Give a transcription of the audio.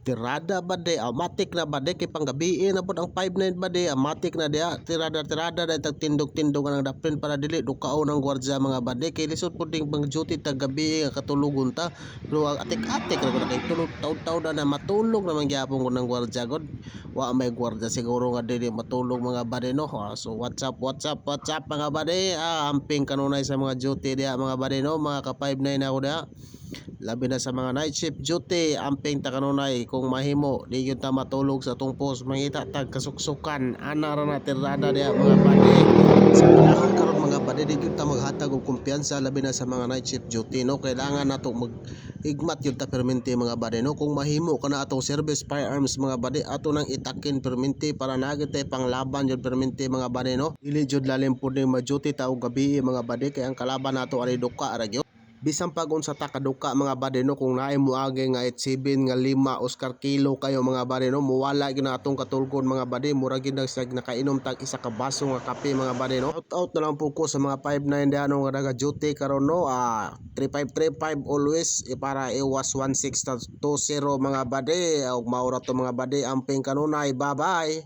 Tirada ba de, matik na ba de kay panggabi na pud ang 59 ba de, matik na dia tirada na tag tindog-tindog ang dapin para dili dukaon ang gwardiya mga bade kay lisod pud ding pang duty tag gabi nga katulugon ta. Pero ang atik-atik ra gud kay tulog taud-taud na matulog naman gyapon ko ng gwardiya god. Wa may gwardiya siguro nga dili matulog mga bade no. So what's up mga bade. Amping kanunay sa mga duty dia mga bade no, mga ka 59 na ako dia. Labi na sa mga night shift duty, amping ta kanunay kung mahimo di gyud ta matulog sa tong post mangita tag kasuksukan ana ra na tirada diha mga bade. Sa panahon karon mga bade di gyud ta maghatag og kumpiyansa labi na sa mga night shift duty no, kailangan nato mag igmat yun ta perminti mga bade no. Kung mahimo kana atong service firearms mga bade ato nang itakin perminti para nagitay panglaban yun perminti mga bade no. Dili jud lalim pud ni ma-duty ta og gabi mga bade kay ang kalaban nato ari duka ra gyud. Bisan pag unsa ta kaduka mga bade no, kung naay moagi nga 87 nga 5 Oscar kilo kayo mga bade no, muwala gyud na atong katulgon mga bade, mura gyud nakainom tag isa ka baso nga kape mga bade no. Out na lang po ko sa mga 59 diano nga naga duty karon no. 3535 always para iwas 1620 mga bade. Og maura to mga bade, amping kanunay, bye bye.